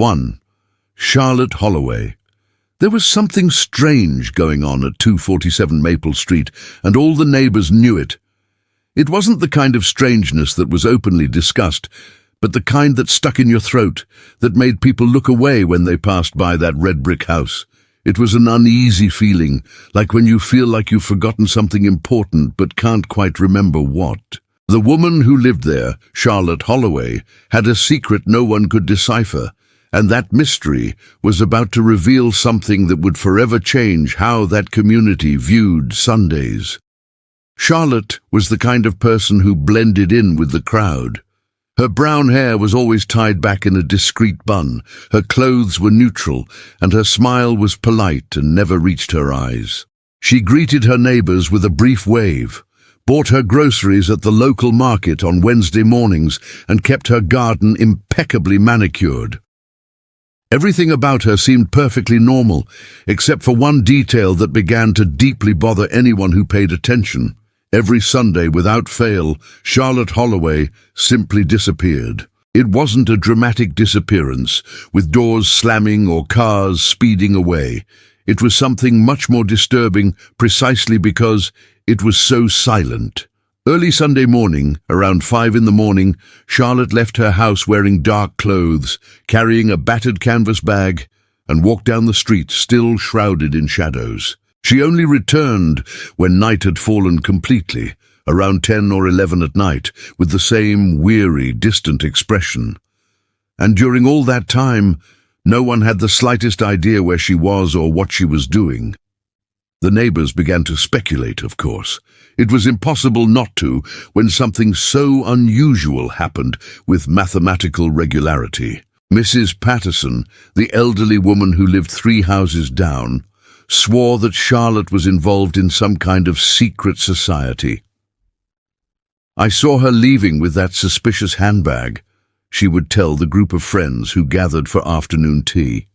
1. Charlotte Holloway. There was something strange going on at 247 Maple Street, and all the neighbors knew it. It wasn't the kind of strangeness that was openly discussed, but the kind that stuck in your throat, that made people look away when they passed by that red brick house. It was an uneasy feeling, like when you feel like you've forgotten something important but can't quite remember what. The woman who lived there, Charlotte Holloway, had a secret no one could decipher, and that mystery was about to reveal something that would forever change how that community viewed Sundays. Charlotte was the kind of person who blended in with the crowd. Her brown hair was always tied back in a discreet bun, her clothes were neutral, and her smile was polite and never reached her eyes. She greeted her neighbors with a brief wave, bought her groceries at the local market on Wednesday mornings, and kept her garden impeccably manicured. Everything about her seemed perfectly normal, except for one detail that began to deeply bother anyone who paid attention. Every Sunday, without fail, Charlotte Holloway simply disappeared. It wasn't a dramatic disappearance, with doors slamming or cars speeding away. It was something much more disturbing precisely because it was so silent. Early Sunday morning, around 5 in the morning, Charlotte left her house wearing dark clothes, carrying a battered canvas bag, and walked down the street still shrouded in shadows. She only returned when night had fallen completely, around 10 or 11 at night, with the same weary, distant expression. And during all that time, no one had the slightest idea where she was or what she was doing. The neighbors began to speculate, of course. It was impossible not to when something so unusual happened with mathematical regularity. Mrs. Patterson, the elderly woman who lived 3 houses down, swore that Charlotte was involved in some kind of secret society. "I saw her leaving with that suspicious handbag," she would tell the group of friends who gathered for afternoon tea.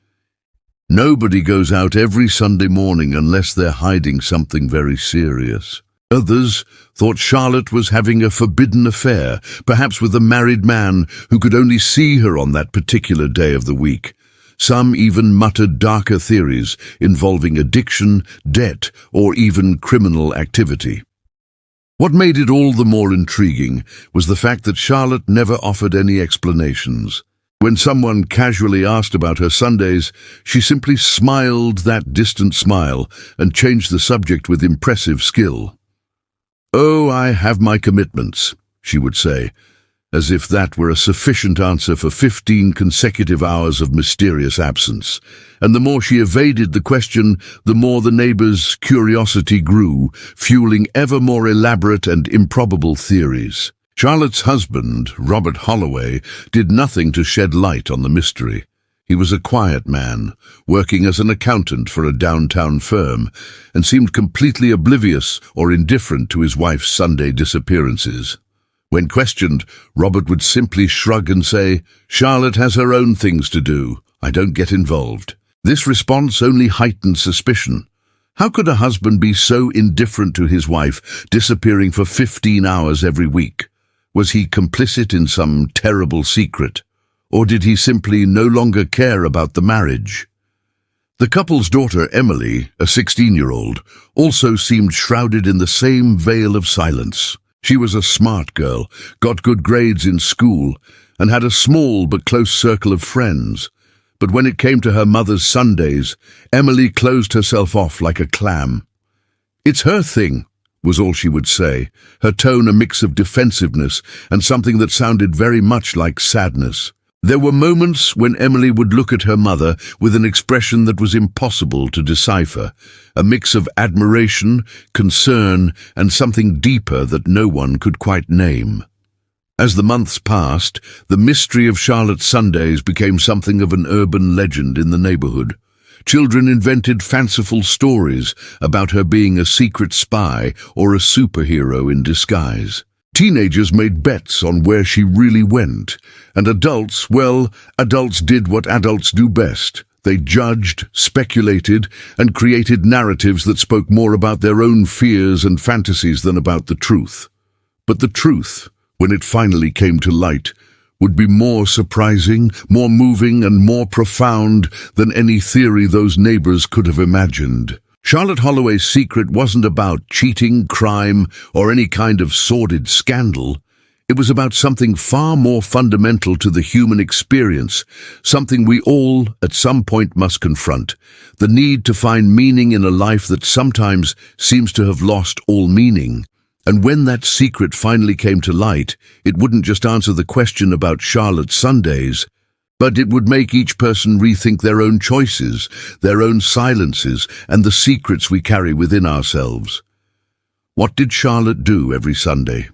"Nobody goes out every Sunday morning unless they're hiding something very serious." Others thought Charlotte was having a forbidden affair, perhaps with a married man who could only see her on that particular day of the week. Some even muttered darker theories involving addiction, debt, or even criminal activity. What made it all the more intriguing was the fact that Charlotte never offered any explanations. When someone casually asked about her Sundays, she simply smiled that distant smile and changed the subject with impressive skill. "Oh, I have my commitments," she would say, as if that were a sufficient answer for 15 consecutive hours of mysterious absence. And the more she evaded the question, the more the neighbors' curiosity grew, fueling ever more elaborate and improbable theories. Charlotte's husband, Robert Holloway, did nothing to shed light on the mystery. He was a quiet man, working as an accountant for a downtown firm, and seemed completely oblivious or indifferent to his wife's Sunday disappearances. When questioned, Robert would simply shrug and say, "Charlotte has her own things to do. I don't get involved." This response only heightened suspicion. How could a husband be so indifferent to his wife, disappearing for 15 hours every week? Was he complicit in some terrible secret? Or did he simply no longer care about the marriage? The couple's daughter, Emily, a 16-year-old, also seemed shrouded in the same veil of silence. She was a smart girl, got good grades in school, and had a small but close circle of friends. But when it came to her mother's Sundays, Emily closed herself off like a clam. "It's her thing," was all she would say, her tone a mix of defensiveness and something that sounded very much like sadness. There were moments when Emily would look at her mother with an expression that was impossible to decipher, a mix of admiration, concern, and something deeper that no one could quite name. As the months passed, the mystery of Charlotte's Sundays became something of an urban legend in the neighborhood. Children invented fanciful stories about her being a secret spy or a superhero in disguise. Teenagers made bets on where she really went, and adults did what adults do best. They judged, speculated, and created narratives that spoke more about their own fears and fantasies than about the truth. But the truth, when it finally came to light, would be more surprising, more moving, and more profound than any theory those neighbors could have imagined. Charlotte Holloway's secret wasn't about cheating, crime, or any kind of sordid scandal. It was about something far more fundamental to the human experience, something we all, at some point, must confront: the need to find meaning in a life that sometimes seems to have lost all meaning. And when that secret finally came to light, it wouldn't just answer the question about Charlotte's Sundays, but it would make each person rethink their own choices, their own silences, and the secrets we carry within ourselves. What did Charlotte do every Sunday?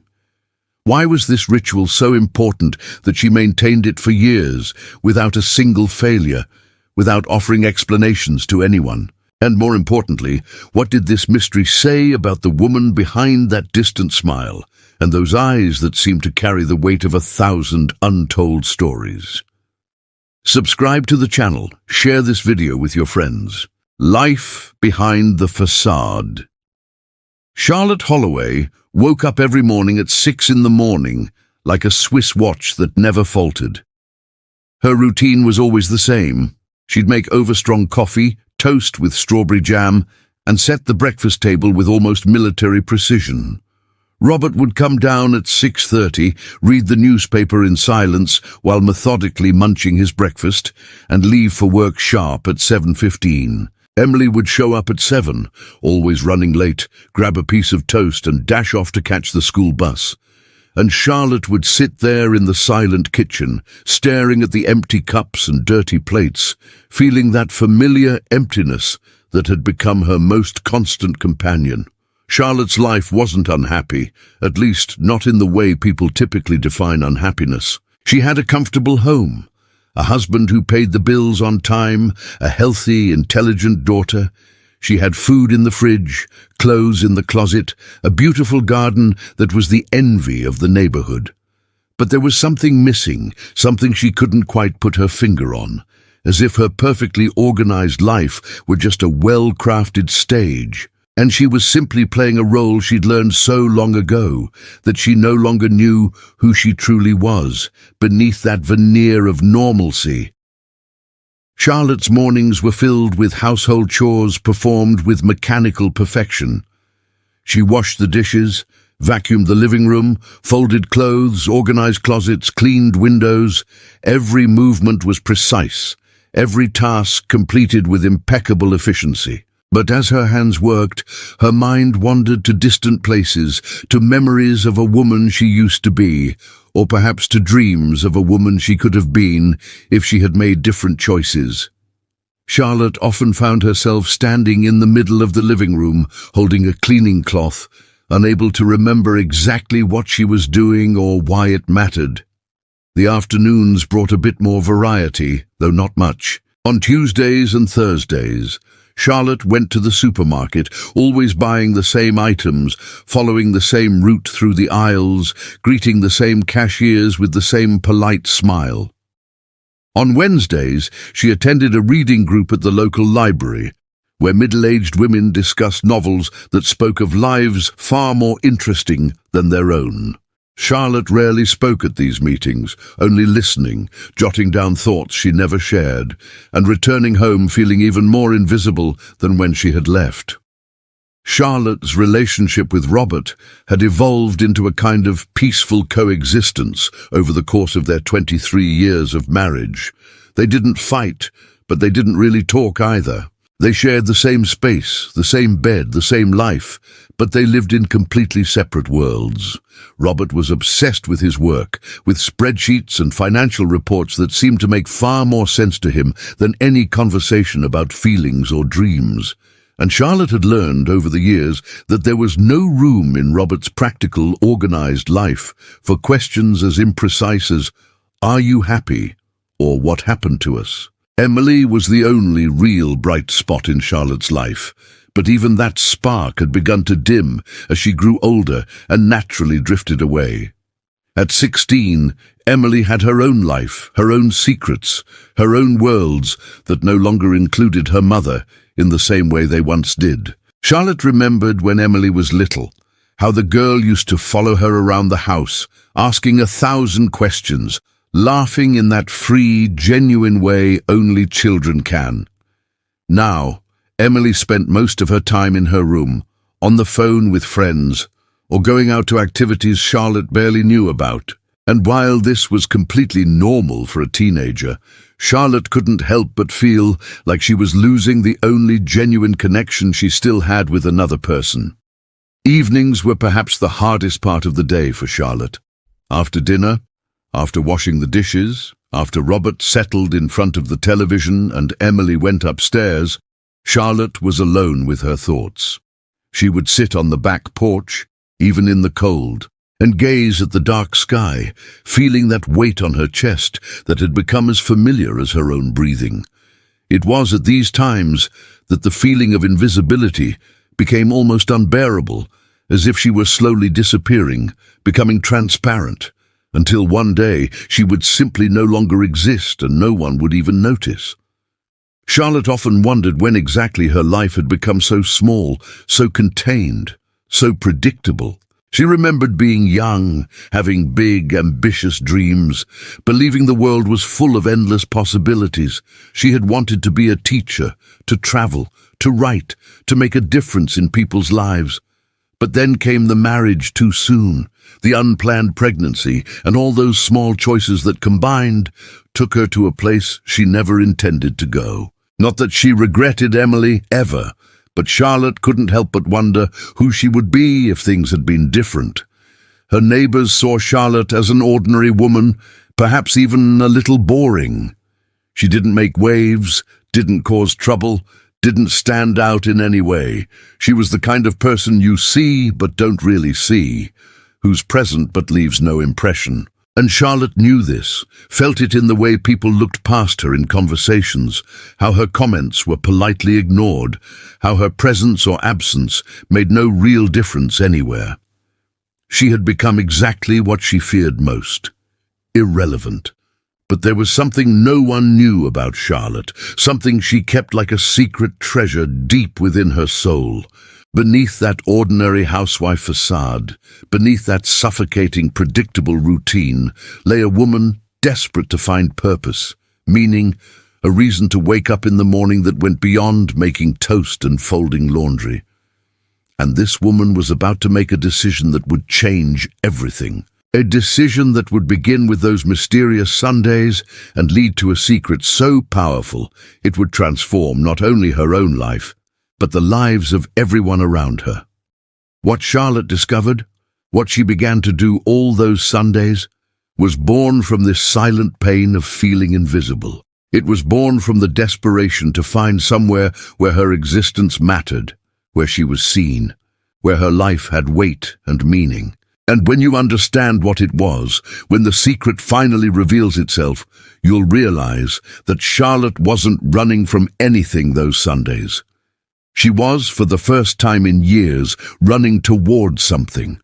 Why was this ritual so important that she maintained it for years, without a single failure, without offering explanations to anyone? And more importantly, what did this mystery say about the woman behind that distant smile, and those eyes that seemed to carry the weight of 1,000 untold stories? Subscribe to the channel, share this video with your friends. Life behind the facade. Charlotte Holloway woke up every morning at 6 in the morning, like a Swiss watch that never faltered. Her routine was always the same. She'd make overstrong coffee, toast with strawberry jam, and set the breakfast table with almost military precision. Robert would come down at 6:30, read the newspaper in silence while methodically munching his breakfast, and leave for work sharp at 7:15. Emily would show up at 7, always running late, grab a piece of toast and dash off to catch the school bus. And Charlotte would sit there in the silent kitchen, staring at the empty cups and dirty plates, feeling that familiar emptiness that had become her most constant companion. Charlotte's life wasn't unhappy, at least not in the way people typically define unhappiness. She had a comfortable home, a husband who paid the bills on time, a healthy, intelligent daughter. She had food in the fridge, clothes in the closet, a beautiful garden that was the envy of the neighborhood. But there was something missing, something she couldn't quite put her finger on, as if her perfectly organized life were just a well-crafted stage, and she was simply playing a role she'd learned so long ago that she no longer knew who she truly was beneath that veneer of normalcy. Charlotte's mornings were filled with household chores performed with mechanical perfection. She washed the dishes, vacuumed the living room, folded clothes, organized closets, cleaned windows. Every movement was precise, every task completed with impeccable efficiency. But as her hands worked, her mind wandered to distant places, to memories of a woman she used to be, or perhaps to dreams of a woman she could have been if she had made different choices. Charlotte often found herself standing in the middle of the living room, holding a cleaning cloth, unable to remember exactly what she was doing or why it mattered. The afternoons brought a bit more variety, though not much. On Tuesdays and Thursdays, Charlotte went to the supermarket, always buying the same items, following the same route through the aisles, greeting the same cashiers with the same polite smile. On Wednesdays, she attended a reading group at the local library, where middle-aged women discussed novels that spoke of lives far more interesting than their own. Charlotte rarely spoke at these meetings, only listening, jotting down thoughts she never shared, and returning home feeling even more invisible than when she had left. Charlotte's relationship with Robert had evolved into a kind of peaceful coexistence over the course of their 23 years of marriage. They didn't fight, but they didn't really talk either. They shared the same space, the same bed, the same life, but they lived in completely separate worlds. Robert was obsessed with his work, with spreadsheets and financial reports that seemed to make far more sense to him than any conversation about feelings or dreams. And Charlotte had learned over the years that there was no room in Robert's practical, organized life for questions as imprecise as, "Are you happy?" or "What happened to us?" Emily was the only real bright spot in Charlotte's life, but even that spark had begun to dim as she grew older and naturally drifted away. At 16, Emily had her own life, her own secrets, her own worlds that no longer included her mother in the same way they once did. Charlotte remembered when Emily was little, how the girl used to follow her around the house, asking 1,000 questions, laughing in that free, genuine way only children can. Now, Emily spent most of her time in her room, on the phone with friends, or going out to activities Charlotte barely knew about. And while this was completely normal for a teenager, Charlotte couldn't help but feel like she was losing the only genuine connection she still had with another person. Evenings were perhaps the hardest part of the day for Charlotte. After dinner, after washing the dishes, after Robert settled in front of the television and Emily went upstairs, Charlotte was alone with her thoughts. She would sit on the back porch, even in the cold, and gaze at the dark sky, feeling that weight on her chest that had become as familiar as her own breathing. It was at these times that the feeling of invisibility became almost unbearable, as if she were slowly disappearing, becoming transparent, until one day she would simply no longer exist and no one would even notice. Charlotte often wondered when exactly her life had become so small, so contained, so predictable. She remembered being young, having big, ambitious dreams, believing the world was full of endless possibilities. She had wanted to be a teacher, to travel, to write, to make a difference in people's lives. But then came the marriage too soon, the unplanned pregnancy, and all those small choices that combined took her to a place she never intended to go. Not that she regretted Emily, ever, but Charlotte couldn't help but wonder who she would be if things had been different. Her neighbors saw Charlotte as an ordinary woman, perhaps even a little boring. She didn't make waves, didn't cause trouble, didn't stand out in any way. She was the kind of person you see but don't really see, who's present but leaves no impression. And Charlotte knew this, felt it in the way people looked past her in conversations, how her comments were politely ignored, how her presence or absence made no real difference anywhere. She had become exactly what she feared most: irrelevant. But there was something no one knew about Charlotte, something she kept like a secret treasure deep within her soul. Beneath that ordinary housewife facade, beneath that suffocating, predictable routine, lay a woman desperate to find purpose, meaning, a reason to wake up in the morning that went beyond making toast and folding laundry. And this woman was about to make a decision that would change everything. A decision that would begin with those mysterious Sundays and lead to a secret so powerful it would transform not only her own life, but the lives of everyone around her. What Charlotte discovered, what she began to do all those Sundays, was born from this silent pain of feeling invisible. It was born from the desperation to find somewhere where her existence mattered, where she was seen, where her life had weight and meaning. And when you understand what it was, when the secret finally reveals itself, you'll realize that Charlotte wasn't running from anything those Sundays. She was, for the first time in years, running towards something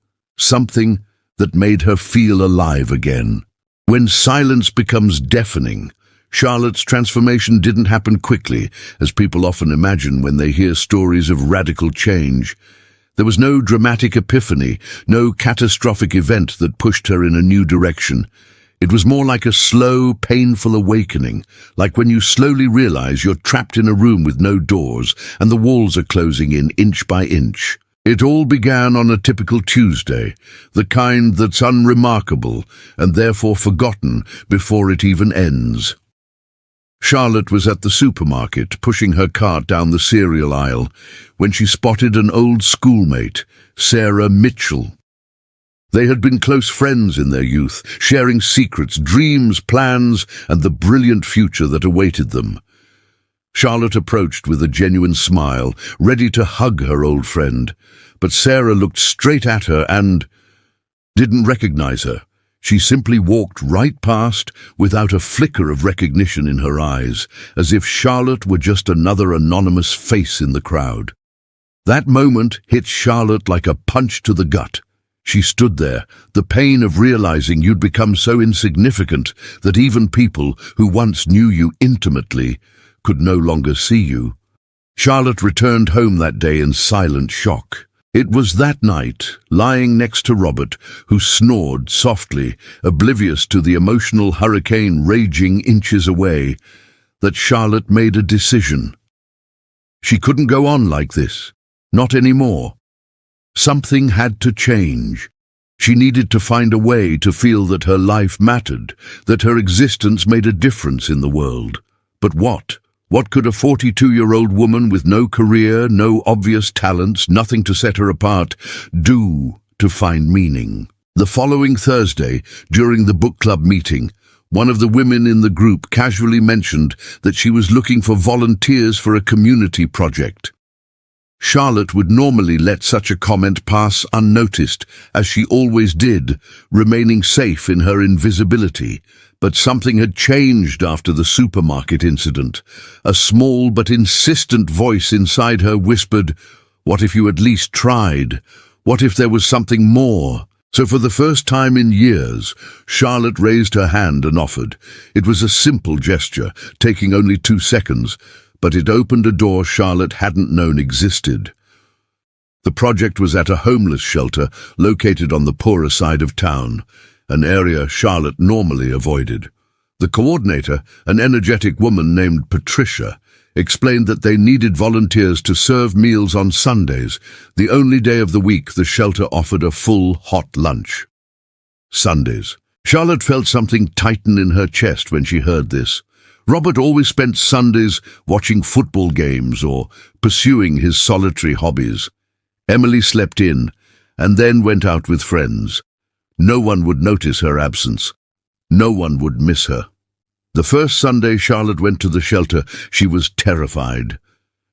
that made her feel alive again. When silence becomes deafening, Charlotte's transformation didn't happen quickly, as people often imagine when they hear stories of radical change. There was no dramatic epiphany, no catastrophic event that pushed her in a new direction. It was more like a slow, painful awakening, like when you slowly realize you're trapped in a room with no doors and the walls are closing in inch by inch. It all began on a typical Tuesday, the kind that's unremarkable and therefore forgotten before it even ends. Charlotte was at the supermarket, pushing her cart down the cereal aisle, when she spotted an old schoolmate, Sarah Mitchell. They had been close friends in their youth, sharing secrets, dreams, plans, and the brilliant future that awaited them. Charlotte approached with a genuine smile, ready to hug her old friend, but Sarah looked straight at her and didn't recognize her. She simply walked right past without a flicker of recognition in her eyes, as if Charlotte were just another anonymous face in the crowd. That moment hit Charlotte like a punch to the gut. She stood there, the pain of realizing you'd become so insignificant that even people who once knew you intimately could no longer see you. Charlotte returned home that day in silent shock. It was that night, lying next to Robert, who snored softly, oblivious to the emotional hurricane raging inches away, that Charlotte made a decision. She couldn't go on like this. Not anymore. Something had to change. She needed to find a way to feel that her life mattered, that her existence made a difference in the world. But what? What could a 42-year-old woman with no career, no obvious talents, nothing to set her apart, do to find meaning? The following Thursday, during the book club meeting, one of the women in the group casually mentioned that she was looking for volunteers for a community project. Charlotte would normally let such a comment pass unnoticed, as she always did, remaining safe in her invisibility. But something had changed after the supermarket incident. A small but insistent voice inside her whispered, "What if you at least tried? What if there was something more?" So for the first time in years, Charlotte raised her hand and offered. It was a simple gesture, taking only 2 seconds, but it opened a door Charlotte hadn't known existed. The project was at a homeless shelter located on the poorer side of town, an area Charlotte normally avoided. The coordinator, an energetic woman named Patricia, explained that they needed volunteers to serve meals on Sundays, the only day of the week the shelter offered a full hot lunch. Sundays. Charlotte felt something tighten in her chest when she heard this. Robert always spent Sundays watching football games or pursuing his solitary hobbies. Emily slept in and then went out with friends. No one would notice her absence. No one would miss her. The first Sunday Charlotte went to the shelter, she was terrified.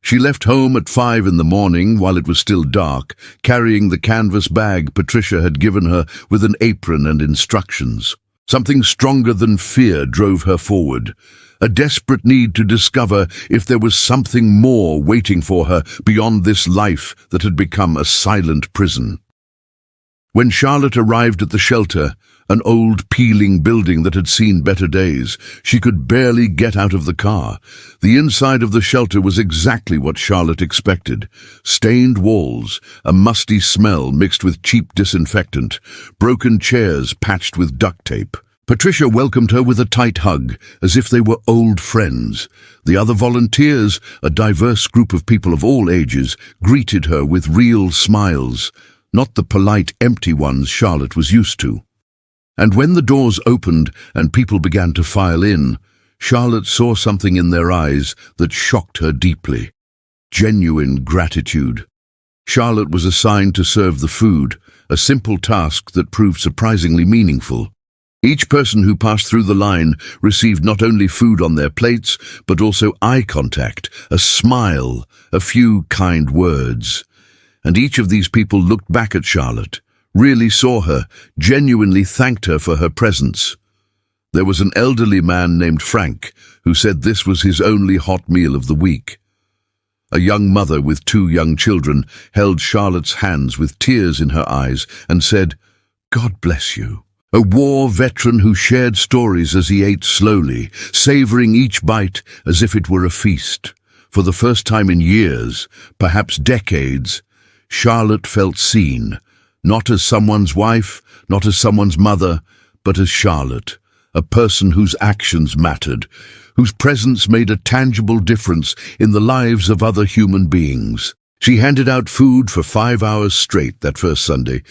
She left home at 5 in the morning while it was still dark, carrying the canvas bag Patricia had given her with an apron and instructions. Something stronger than fear drove her forward. A desperate need to discover if there was something more waiting for her beyond this life that had become a silent prison. When Charlotte arrived at the shelter, an old peeling building that had seen better days, she could barely get out of the car. The inside of the shelter was exactly what Charlotte expected. Stained walls, a musty smell mixed with cheap disinfectant, broken chairs patched with duct tape. Patricia welcomed her with a tight hug, as if they were old friends. The other volunteers, a diverse group of people of all ages, greeted her with real smiles, not the polite, empty ones Charlotte was used to. And when the doors opened and people began to file in, Charlotte saw something in their eyes that shocked her deeply. Genuine gratitude. Charlotte was assigned to serve the food, a simple task that proved surprisingly meaningful. Each person who passed through the line received not only food on their plates, but also eye contact, a smile, a few kind words. And each of these people looked back at Charlotte, really saw her, genuinely thanked her for her presence. There was an elderly man named Frank who said this was his only hot meal of the week. A young mother with 2 young children held Charlotte's hands with tears in her eyes and said, "God bless you." A war veteran who shared stories as he ate slowly, savoring each bite as if it were a feast. For the first time in years, perhaps decades, Charlotte felt seen, not as someone's wife, not as someone's mother, but as Charlotte, a person whose actions mattered, whose presence made a tangible difference in the lives of other human beings. She handed out food for 5 hours straight that first Sunday,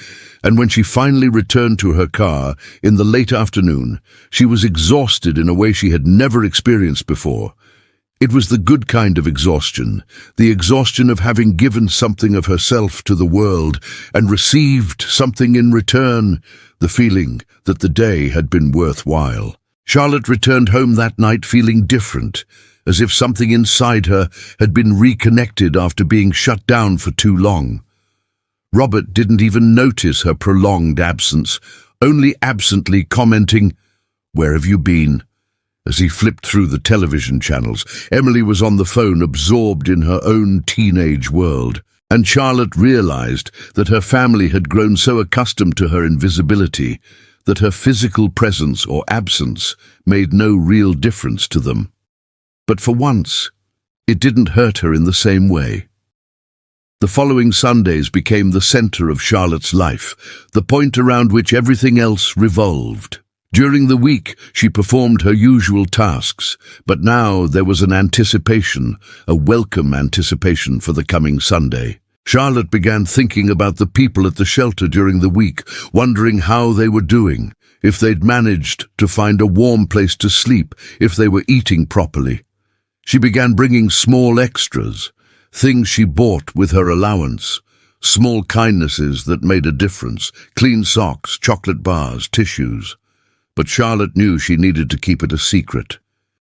and when she finally returned to her car in the late afternoon, she was exhausted in a way she had never experienced before. It was the good kind of exhaustion, the exhaustion of having given something of herself to the world and received something in return, the feeling that the day had been worthwhile. Charlotte returned home that night feeling different, as if something inside her had been reconnected after being shut down for too long. Robert didn't even notice her prolonged absence, only absently commenting, "Where have you been?" As he flipped through the television channels, Emily was on the phone, absorbed in her own teenage world, and Charlotte realized that her family had grown so accustomed to her invisibility that her physical presence or absence made no real difference to them. But for once, it didn't hurt her in the same way. The following Sundays became the center of Charlotte's life, the point around which everything else revolved. During the week, she performed her usual tasks, but now there was an anticipation, a welcome anticipation for the coming Sunday. Charlotte began thinking about the people at the shelter during the week, wondering how they were doing, if they'd managed to find a warm place to sleep, if they were eating properly. She began bringing small extras, things she bought with her allowance, small kindnesses that made a difference, clean socks, chocolate bars, tissues. But Charlotte knew she needed to keep it a secret.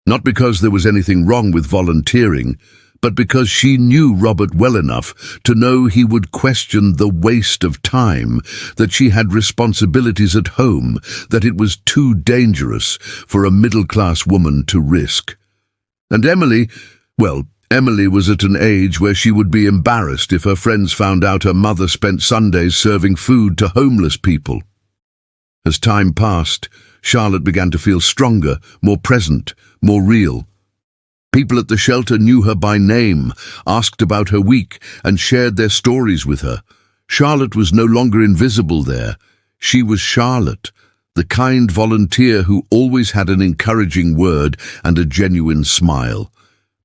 Not because there was anything wrong with volunteering, but because she knew Robert well enough to know he would question the waste of time, that she had responsibilities at home, that it was too dangerous for a middle-class woman to risk. And Emily was at an age where she would be embarrassed if her friends found out her mother spent Sundays serving food to homeless people. As time passed, Charlotte began to feel stronger, more present, more real. People at the shelter knew her by name, asked about her week, and shared their stories with her. Charlotte was no longer invisible there. She was Charlotte, the kind volunteer who always had an encouraging word and a genuine smile.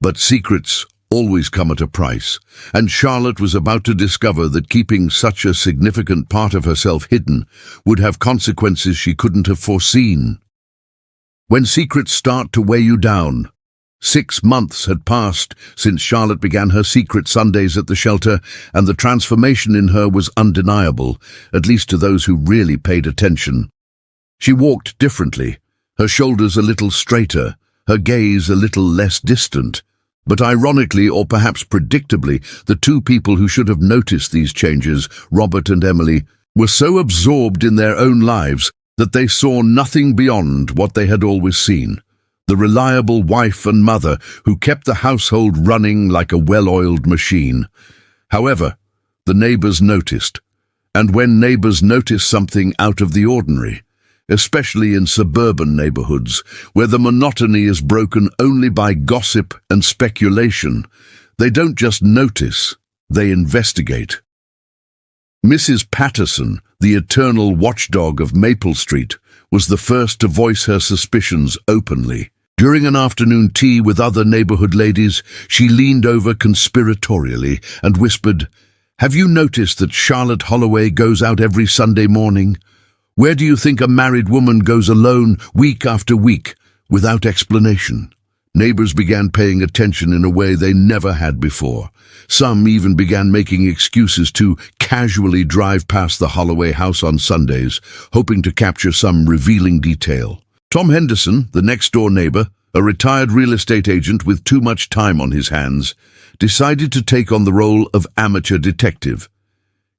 But secrets always come at a price, and Charlotte was about to discover that keeping such a significant part of herself hidden would have consequences she couldn't have foreseen. When secrets start to weigh you down. 6 months had passed since Charlotte began her secret Sundays at the shelter, and the transformation in her was undeniable, at least to those who really paid attention. She walked differently, her shoulders a little straighter, her gaze a little less distant. But ironically, or perhaps predictably, the two people who should have noticed these changes, Robert and Emily, were so absorbed in their own lives that they saw nothing beyond what they had always seen. The reliable wife and mother who kept the household running like a well-oiled machine. However, the neighbors noticed. And when neighbors notice something out of the ordinary, especially in suburban neighborhoods, where the monotony is broken only by gossip and speculation, they don't just notice, they investigate. Mrs. Patterson, the eternal watchdog of Maple Street, was the first to voice her suspicions openly. During an afternoon tea with other neighborhood ladies, she leaned over conspiratorially and whispered, "Have you noticed that Charlotte Holloway goes out every Sunday morning? Where do you think a married woman goes alone week after week, without explanation?" Neighbors began paying attention in a way they never had before. Some even began making excuses to casually drive past the Holloway house on Sundays, hoping to capture some revealing detail. Tom Henderson, the next-door neighbor, a retired real estate agent with too much time on his hands, decided to take on the role of amateur detective.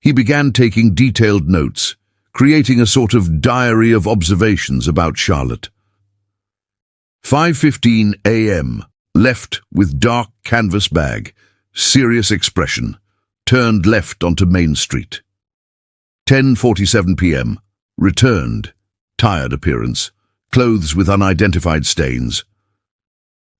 He began taking detailed notes, creating a sort of diary of observations about Charlotte. 5:15 a.m. Left with dark canvas bag, serious expression, turned left onto Main Street. 10:47 p.m. Returned, tired appearance, clothes with unidentified stains.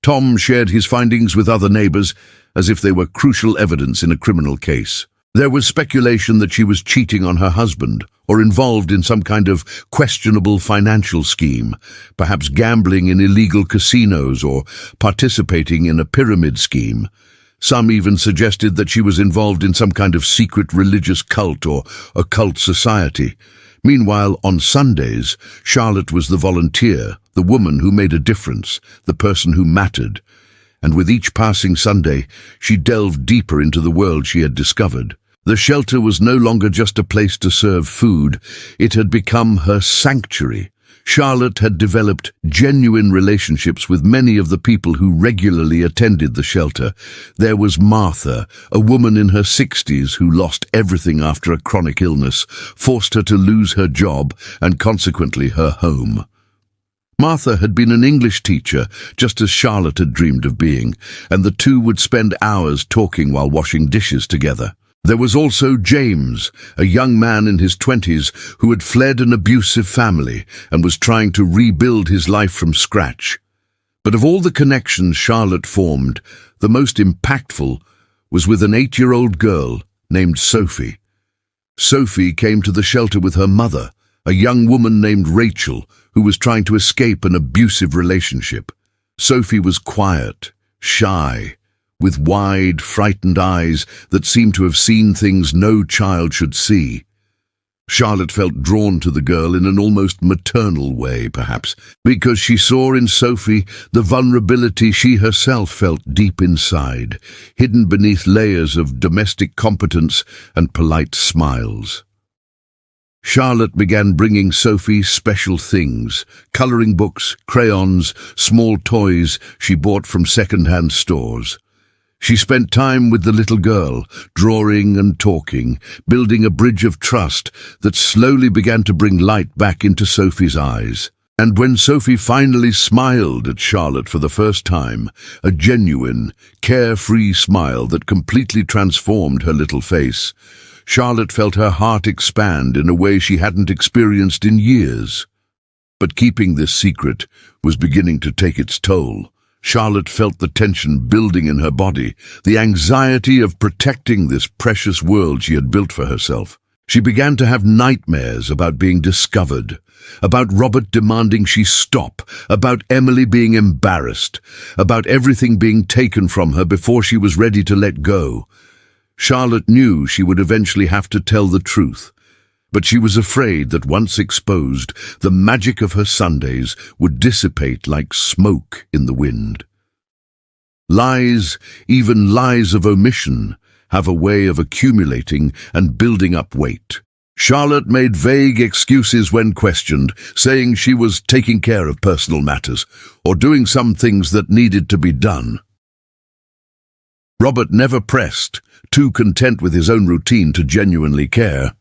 Tom shared his findings with other neighbors as if they were crucial evidence in a criminal case. There was speculation that she was cheating on her husband or involved in some kind of questionable financial scheme, perhaps gambling in illegal casinos or participating in a pyramid scheme. Some even suggested that she was involved in some kind of secret religious cult or occult society. Meanwhile, on Sundays, Charlotte was the volunteer, the woman who made a difference, the person who mattered. And with each passing Sunday, she delved deeper into the world she had discovered. The shelter was no longer just a place to serve food. It had become her sanctuary. Charlotte had developed genuine relationships with many of the people who regularly attended the shelter. There was Martha, a woman in her 60s who lost everything after a chronic illness, forced her to lose her job and consequently her home. Martha had been an English teacher, just as Charlotte had dreamed of being, and the two would spend hours talking while washing dishes together. There was also James, a young man in his 20s who had fled an abusive family and was trying to rebuild his life from scratch. But of all the connections Charlotte formed, the most impactful was with an 8-year-old girl named Sophie. Sophie came to the shelter with her mother, a young woman named Rachel, who was trying to escape an abusive relationship. Sophie was quiet, shy, with wide, frightened eyes that seemed to have seen things no child should see. Charlotte felt drawn to the girl in an almost maternal way, perhaps, because she saw in Sophie the vulnerability she herself felt deep inside, hidden beneath layers of domestic competence and polite smiles. Charlotte began bringing Sophie special things, coloring books, crayons, small toys she bought from second-hand stores. She spent time with the little girl, drawing and talking, building a bridge of trust that slowly began to bring light back into Sophie's eyes. And when Sophie finally smiled at Charlotte for the first time, a genuine, carefree smile that completely transformed her little face, Charlotte felt her heart expand in a way she hadn't experienced in years. But keeping this secret was beginning to take its toll. Charlotte felt the tension building in her body, the anxiety of protecting this precious world she had built for herself. She began to have nightmares about being discovered, about Robert demanding she stop, about Emily being embarrassed, about everything being taken from her before she was ready to let go. Charlotte knew she would eventually have to tell the truth, but she was afraid that once exposed, the magic of her Sundays would dissipate like smoke in the wind. Lies, even lies of omission, have a way of accumulating and building up weight. Charlotte made vague excuses when questioned, saying she was taking care of personal matters or doing some things that needed to be done. Robert never pressed, too content with his own routine to genuinely care.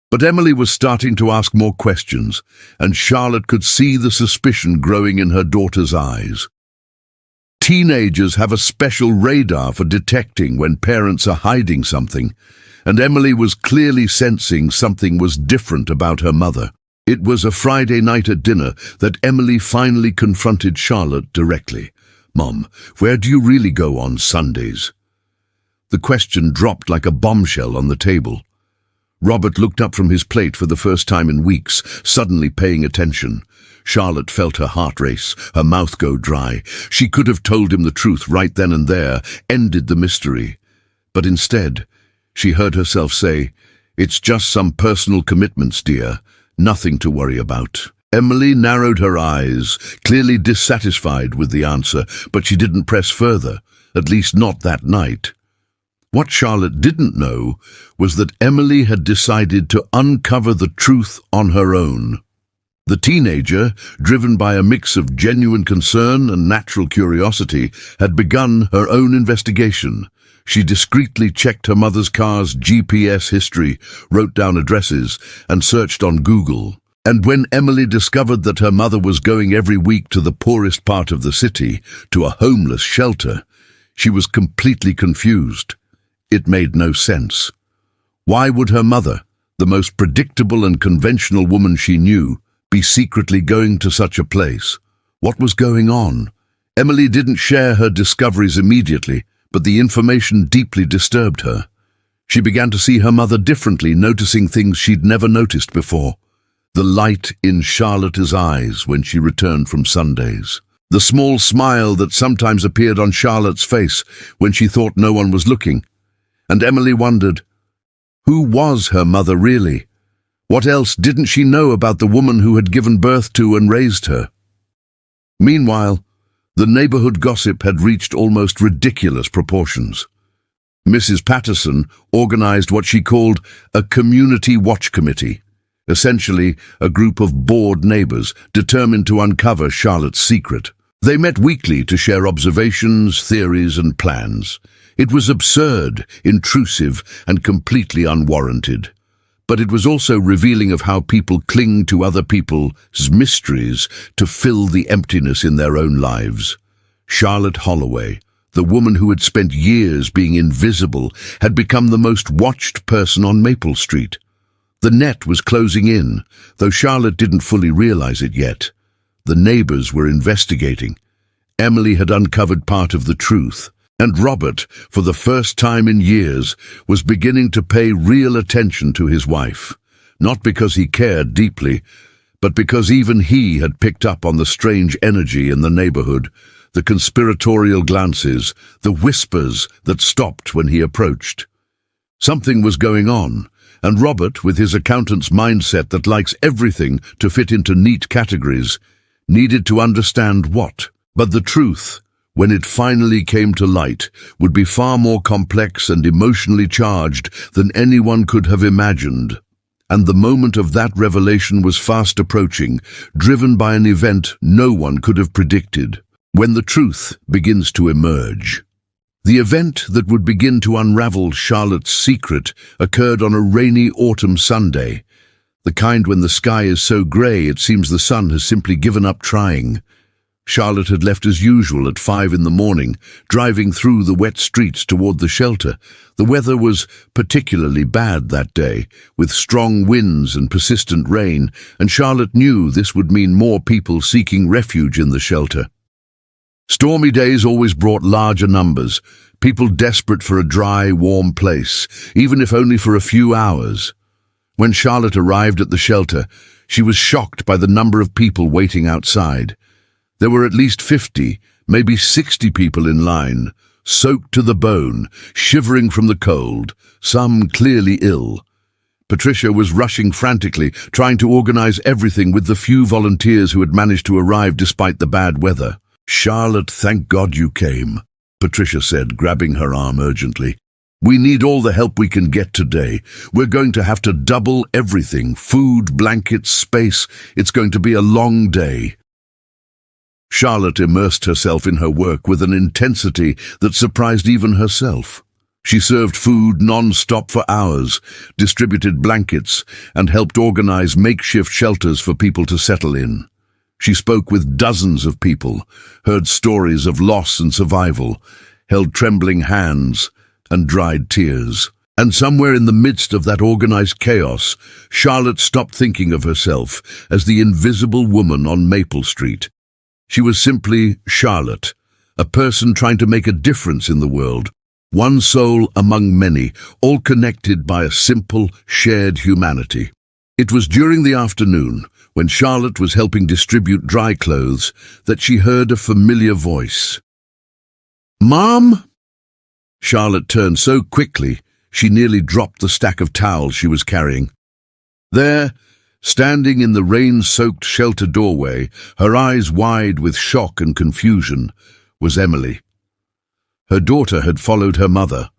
But Emily was starting to ask more questions, and Charlotte could see the suspicion growing in her daughter's eyes. Teenagers have a special radar for detecting when parents are hiding something, and Emily was clearly sensing something was different about her mother. It was a Friday night at dinner that Emily finally confronted Charlotte directly. "Mom, where do you really go on Sundays?" The question dropped like a bombshell on the table. Robert looked up from his plate for the first time in weeks, suddenly paying attention. Charlotte felt her heart race, her mouth go dry. She could have told him the truth right then and there, ended the mystery. But instead, she heard herself say, "It's just some personal commitments, dear. Nothing to worry about." Emily narrowed her eyes, clearly dissatisfied with the answer, but she didn't press further, at least not that night. What Charlotte didn't know was that Emily had decided to uncover the truth on her own. The teenager, driven by a mix of genuine concern and natural curiosity, had begun her own investigation. She discreetly checked her mother's car's GPS history, wrote down addresses, and searched on Google. And when Emily discovered that her mother was going every week to the poorest part of the city, to a homeless shelter, she was completely confused. It made no sense. Why would her mother, the most predictable and conventional woman she knew, be secretly going to such a place? What was going on? Emily didn't share her discoveries immediately, but the information deeply disturbed her. She began to see her mother differently, noticing things she'd never noticed before. The light in Charlotte's eyes when she returned from Sundays. The small smile that sometimes appeared on Charlotte's face when she thought no one was looking. And Emily wondered, who was her mother really? What else didn't she know about the woman who had given birth to and raised her? Meanwhile, the neighborhood gossip had reached almost ridiculous proportions. Mrs. Patterson organized what she called a community watch committee, essentially a group of bored neighbors determined to uncover Charlotte's secret. They met weekly to share observations, theories, and plans. It was absurd, intrusive, and completely unwarranted. But it was also revealing of how people cling to other people's mysteries to fill the emptiness in their own lives. Charlotte Holloway, the woman who had spent years being invisible, had become the most watched person on Maple Street. The net was closing in, though Charlotte didn't fully realize it yet. The neighbors were investigating. Emily had uncovered part of the truth. And Robert, for the first time in years, was beginning to pay real attention to his wife, not because he cared deeply, but because even he had picked up on the strange energy in the neighborhood, the conspiratorial glances, the whispers that stopped when he approached. Something was going on, and Robert, with his accountant's mindset that likes everything to fit into neat categories, needed to understand what. But the truth, when it finally came to light, would be far more complex and emotionally charged than anyone could have imagined. And the moment of that revelation was fast approaching, driven by an event no one could have predicted. When the truth begins to emerge. The event that would begin to unravel Charlotte's secret occurred on a rainy autumn Sunday, the kind when the sky is so grey it seems the sun has simply given up trying. Charlotte had left as usual at 5 in the morning, driving through the wet streets toward the shelter. The weather was particularly bad that day, with strong winds and persistent rain, and Charlotte knew this would mean more people seeking refuge in the shelter. Stormy days always brought larger numbers, people desperate for a dry, warm place, even if only for a few hours. When Charlotte arrived at the shelter, she was shocked by the number of people waiting outside. There were at least 50, maybe 60 people in line, soaked to the bone, shivering from the cold, some clearly ill. Patricia was rushing frantically, trying to organize everything with the few volunteers who had managed to arrive despite the bad weather. "Charlotte, thank God you came," Patricia said, grabbing her arm urgently. "We need all the help we can get today. We're going to have to double everything, food, blankets, space. It's going to be a long day." Charlotte immersed herself in her work with an intensity that surprised even herself. She served food non-stop for hours, distributed blankets, and helped organize makeshift shelters for people to settle in. She spoke with dozens of people, heard stories of loss and survival, held trembling hands and dried tears. And somewhere in the midst of that organized chaos, Charlotte stopped thinking of herself as the invisible woman on Maple Street. She was simply Charlotte, a person trying to make a difference in the world, one soul among many, all connected by a simple, shared humanity. It was during the afternoon, when Charlotte was helping distribute dry clothes, that she heard a familiar voice. "Mom?" Charlotte turned so quickly, she nearly dropped the stack of towels she was carrying. There, standing in the rain-soaked shelter doorway, her eyes wide with shock and confusion, was Emily. Her daughter had followed her mother.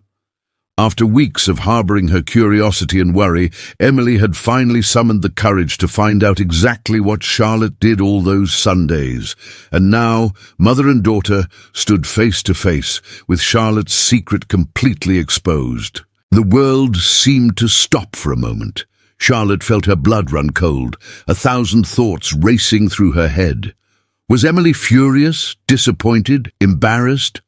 After weeks of harboring her curiosity and worry, Emily had finally summoned the courage to find out exactly what Charlotte did all those Sundays. And now, mother and daughter stood face to face, with Charlotte's secret completely exposed. The world seemed to stop for a moment. Charlotte felt her blood run cold, 1,000 thoughts racing through her head. Was Emily furious, disappointed, embarrassed?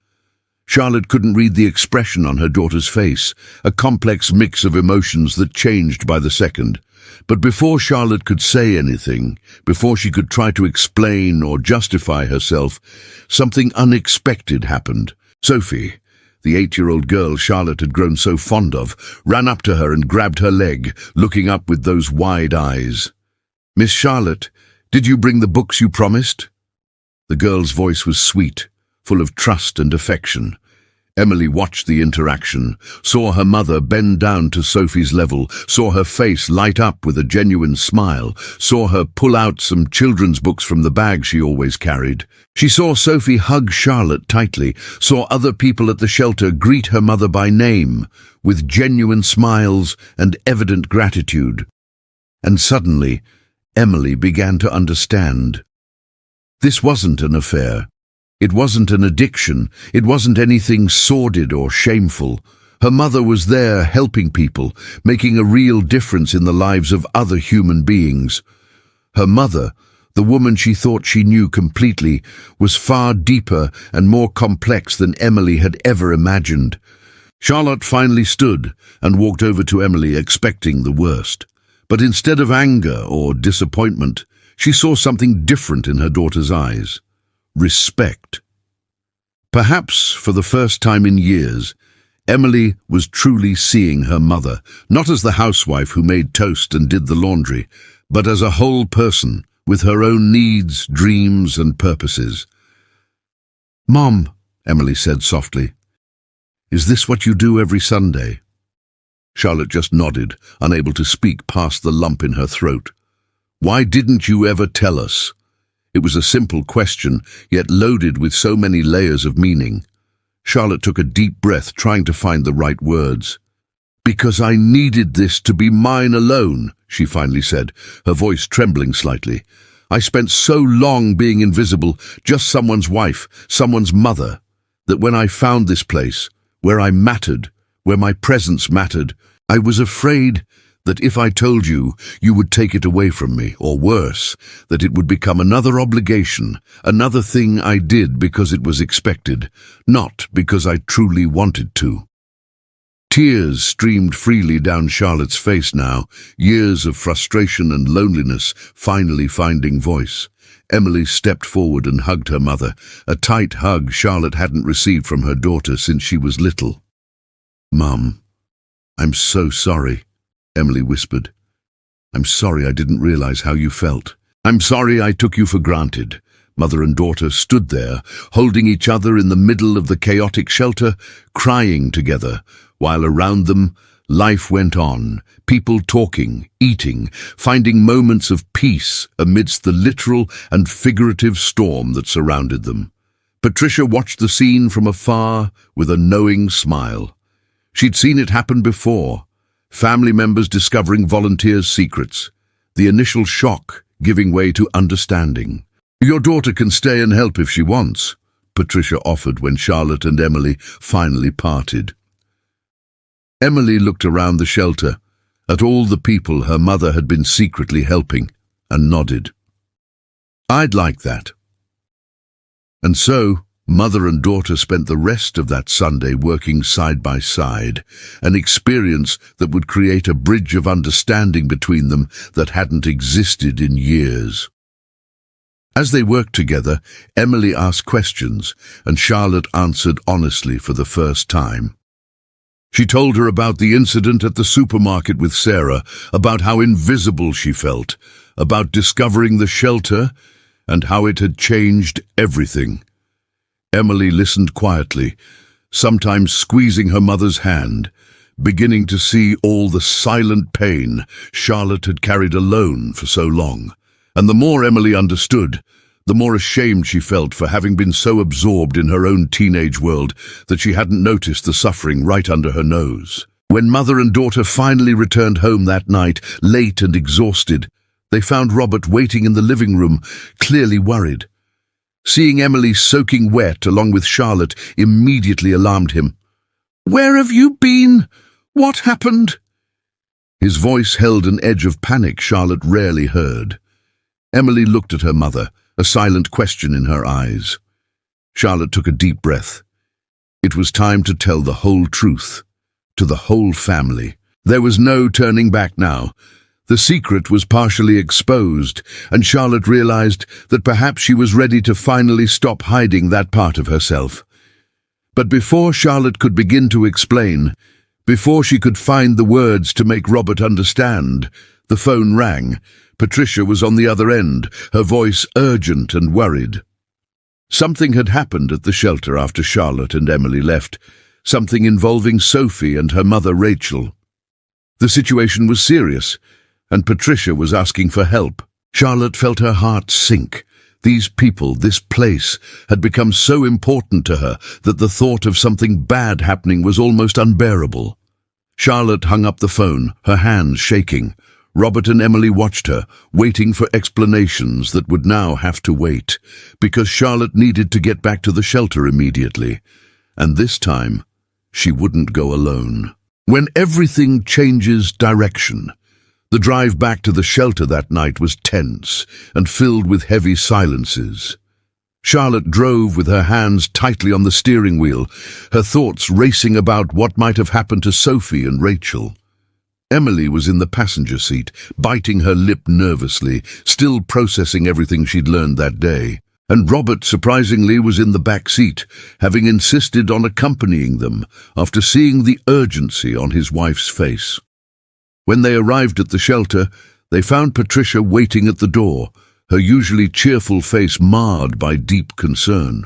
Charlotte couldn't read the expression on her daughter's face, a complex mix of emotions that changed by the second. But before Charlotte could say anything, before she could try to explain or justify herself, something unexpected happened. Sophie, the 8-year-old girl Charlotte had grown so fond of, ran up to her and grabbed her leg, looking up with those wide eyes. "Miss Charlotte, did you bring the books you promised?" The girl's voice was sweet, full of trust and affection. Emily watched the interaction, saw her mother bend down to Sophie's level, saw her face light up with a genuine smile, saw her pull out some children's books from the bag she always carried. She saw Sophie hug Charlotte tightly, saw other people at the shelter greet her mother by name, with genuine smiles and evident gratitude. And suddenly, Emily began to understand. This wasn't an affair. It wasn't an addiction. It wasn't anything sordid or shameful. Her mother was there helping people, making a real difference in the lives of other human beings. Her mother, the woman she thought she knew completely, was far deeper and more complex than Emily had ever imagined. Charlotte finally stood and walked over to Emily, expecting the worst. But instead of anger or disappointment, she saw something different in her daughter's eyes. Respect. Perhaps for the first time in years, Emily was truly seeing her mother, not as the housewife who made toast and did the laundry, but as a whole person with her own needs, dreams, and purposes. "Mom," Emily said softly, "is this what you do every Sunday?" Charlotte just nodded, unable to speak past the lump in her throat. "Why didn't you ever tell us?" It was a simple question, yet loaded with so many layers of meaning. Charlotte took a deep breath, trying to find the right words. "Because I needed this to be mine alone," she finally said, her voice trembling slightly. "I spent so long being invisible, just someone's wife, someone's mother, that when I found this place, where I mattered, where my presence mattered, I was afraid that if I told you, you would take it away from me, or worse, that it would become another obligation, another thing I did because it was expected, not because I truly wanted to." Tears streamed freely down Charlotte's face now, years of frustration and loneliness finally finding voice. Emily stepped forward and hugged her mother, a tight hug Charlotte hadn't received from her daughter since she was little. "Mum, I'm so sorry," Emily whispered. "I'm sorry I didn't realize how you felt. I'm sorry I took you for granted." Mother and daughter stood there, holding each other in the middle of the chaotic shelter, crying together, while around them, life went on, people talking, eating, finding moments of peace amidst the literal and figurative storm that surrounded them. Patricia watched the scene from afar with a knowing smile. She'd seen it happen before. Family members discovering volunteers' secrets, the initial shock giving way to understanding. "Your daughter can stay and help if she wants," Patricia offered when Charlotte and Emily finally parted. Emily looked around the shelter, at all the people her mother had been secretly helping, and nodded. "I'd like that." And so, mother and daughter spent the rest of that Sunday working side by side, an experience that would create a bridge of understanding between them that hadn't existed in years. As they worked together, Emily asked questions, and Charlotte answered honestly for the first time. She told her about the incident at the supermarket with Sarah, about how invisible she felt, about discovering the shelter, and how it had changed everything. Emily listened quietly, sometimes squeezing her mother's hand, beginning to see all the silent pain Charlotte had carried alone for so long. And the more Emily understood, the more ashamed she felt for having been so absorbed in her own teenage world that she hadn't noticed the suffering right under her nose. When mother and daughter finally returned home that night, late and exhausted, they found Robert waiting in the living room, clearly worried. Seeing Emily soaking wet along with Charlotte immediately alarmed him. "Where have you been? What happened?" His voice held an edge of panic Charlotte rarely heard. Emily looked at her mother, a silent question in her eyes. Charlotte took a deep breath. It was time to tell the whole truth, to the whole family. There was no turning back now. The secret was partially exposed, and Charlotte realized that perhaps she was ready to finally stop hiding that part of herself. But before Charlotte could begin to explain, before she could find the words to make Robert understand, the phone rang. Patricia was on the other end, her voice urgent and worried. Something had happened at the shelter after Charlotte and Emily left, something involving Sophie and her mother Rachel. The situation was serious, and Patricia was asking for help. Charlotte felt her heart sink. These people, this place, had become so important to her that the thought of something bad happening was almost unbearable. Charlotte hung up the phone, her hands shaking. Robert and Emily watched her, waiting for explanations that would now have to wait, because Charlotte needed to get back to the shelter immediately. And this time, she wouldn't go alone. When everything changes direction, the drive back to the shelter that night was tense and filled with heavy silences. Charlotte drove with her hands tightly on the steering wheel, her thoughts racing about what might have happened to Sophie and Rachel. Emily was in the passenger seat, biting her lip nervously, still processing everything she'd learned that day. And Robert, surprisingly, was in the back seat, having insisted on accompanying them after seeing the urgency on his wife's face. When they arrived at the shelter, they found Patricia waiting at the door, her usually cheerful face marred by deep concern.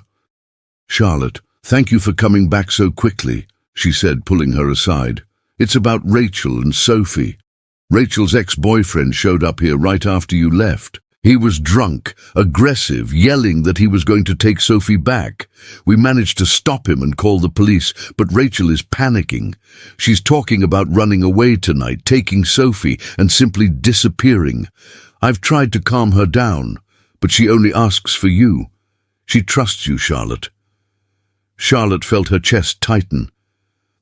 "Charlotte, thank you for coming back so quickly," she said, pulling her aside. "It's about Rachel and Sophie. Rachel's ex-boyfriend showed up here right after you left. He was drunk, aggressive, yelling that he was going to take Sophie back. We managed to stop him and call the police, but Rachel is panicking. She's talking about running away tonight, taking Sophie, and simply disappearing. I've tried to calm her down, but she only asks for you. She trusts you, Charlotte." Charlotte felt her chest tighten.